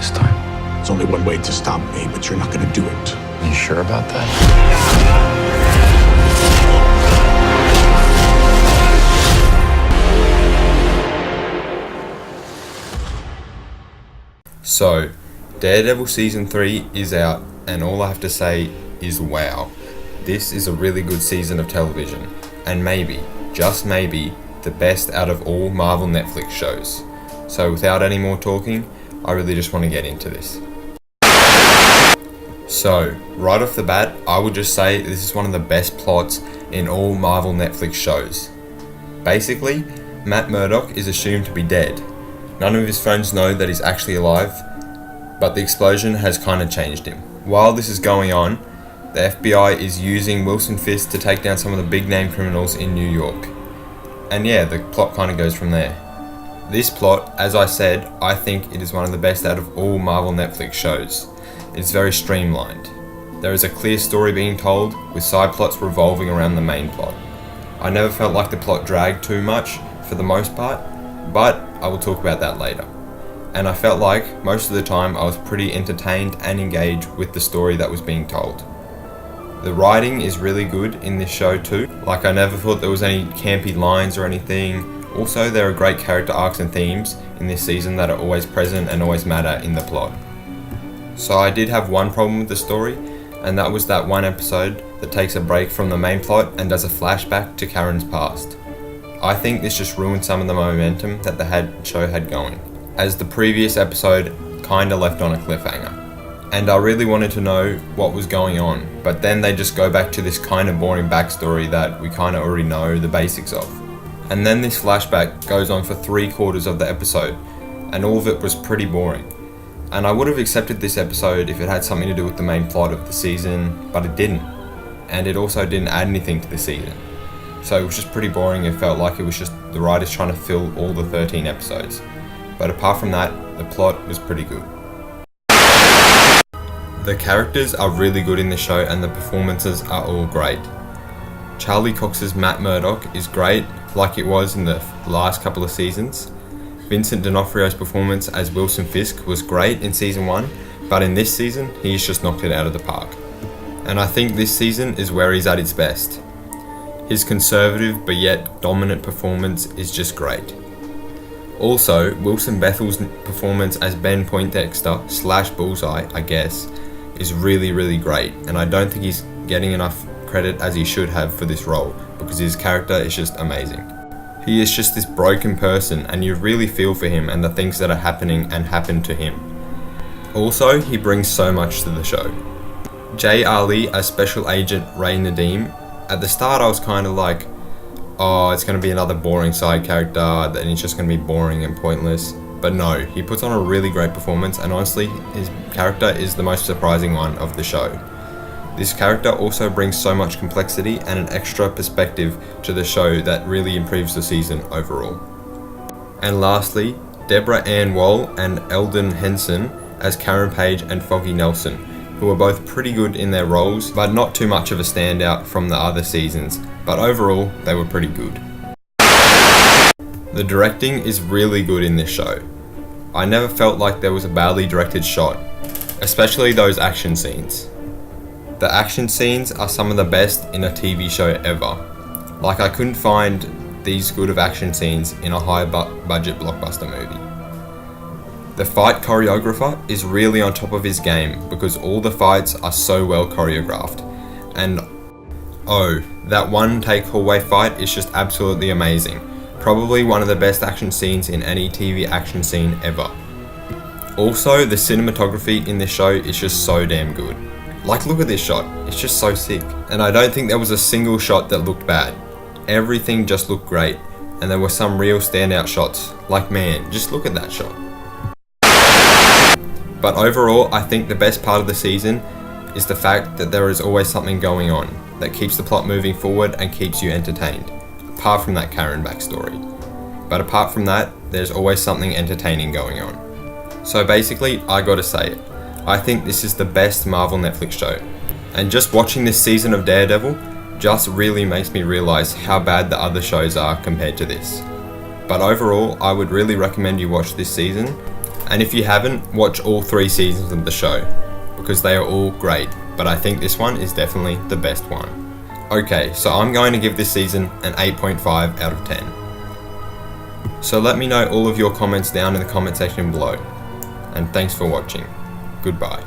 this time. There's only one way to stop me, but you're not gonna do it. Are you sure about that? So, Daredevil Season 3 is out, and all I have to say is wow. This is a really good season of television, and maybe, just maybe, the best out of all Marvel Netflix shows. So without any more talking, I really just want to get into this. So, right off the bat, I would just say this is one of the best plots in all Marvel Netflix shows. Basically, Matt Murdock is assumed to be dead. None of his friends know that he's actually alive, but the explosion has kind of changed him. While this is going on, the FBI is using Wilson Fisk to take down some of the big name criminals in New York. And yeah, the plot kind of goes from there. This plot, as I said, I think it is one of the best out of all Marvel Netflix shows. It's very streamlined. There is a clear story being told, with side plots revolving around the main plot. I never felt like the plot dragged too much, for the most part, but I will talk about that later. And I felt like, most of the time, I was pretty entertained and engaged with the story that was being told. The writing is really good in this show too. Like, I never thought there was any campy lines or anything. Also, there are great character arcs and themes in this season that are always present and always matter in the plot. So I did have one problem with the story, and that was that one episode that takes a break from the main plot and does a flashback to Karen's past. I think this just ruined some of the momentum that the show had going, as the previous episode kinda left on a cliffhanger. And I really wanted to know what was going on, but then they just go back to this kinda boring backstory that we kinda already know the basics of. And then this flashback goes on for 3/4 of the episode, and all of it was pretty boring. And I would have accepted this episode if it had something to do with the main plot of the season, but it didn't. And it also didn't add anything to the season. So it was just pretty boring. It felt like it was just the writers trying to fill all the 13 episodes. But apart from that, the plot was pretty good. The characters are really good in the show, and the performances are all great. Charlie Cox's Matt Murdock is great, like it was in the last couple of seasons. Vincent D'Onofrio's performance as Wilson Fisk was great in season 1, but in this season, he's just knocked it out of the park. And I think this season is where he's at his best. His conservative but yet dominant performance is just great. Also, Wilson Bethel's performance as Ben Poindexter / Bullseye, I guess, is really, really great, and I don't think he's getting enough credit as he should have for this role, because his character is just amazing. He is just this broken person, and you really feel for him and the things that are happening and happen to him. Also, he brings so much to the show. Jay Ali as Special Agent Ray Nadeem, at the start I was kind of like, oh, it's going to be another boring side character, and it's just going to be boring and pointless. But no, he puts on a really great performance, and honestly, his character is the most surprising one of the show. This character also brings so much complexity and an extra perspective to the show that really improves the season overall. And lastly, Deborah Ann Woll and Eldon Henson as Karen Page and Foggy Nelson, who are both pretty good in their roles, but not too much of a standout from the other seasons, but overall, they were pretty good. The directing is really good in this show. I never felt like there was a badly directed shot, especially those action scenes. The action scenes are some of the best in a TV show ever. Like, I couldn't find these good of action scenes in a high budget blockbuster movie. The fight choreographer is really on top of his game because all the fights are so well choreographed. And oh, that one take hallway fight is just absolutely amazing. Probably one of the best action scenes in any TV action scene ever. Also, the cinematography in this show is just so damn good. Like, look at this shot, it's just so sick. And I don't think there was a single shot that looked bad. Everything just looked great, and there were some real standout shots. Like, man, just look at that shot. But overall, I think the best part of the season is the fact that there is always something going on that keeps the plot moving forward and keeps you entertained, apart from that Karen backstory. But apart from that, there's always something entertaining going on. So basically, I gotta say it. I think this is the best Marvel Netflix show. And just watching this season of Daredevil just really makes me realize how bad the other shows are compared to this. But overall, I would really recommend you watch this season. And if you haven't, watch all 3 seasons of the show, because they are all great, but I think this one is definitely the best one. Okay, so I'm going to give this season an 8.5 out of 10. So let me know all of your comments down in the comment section below. And thanks for watching. Goodbye.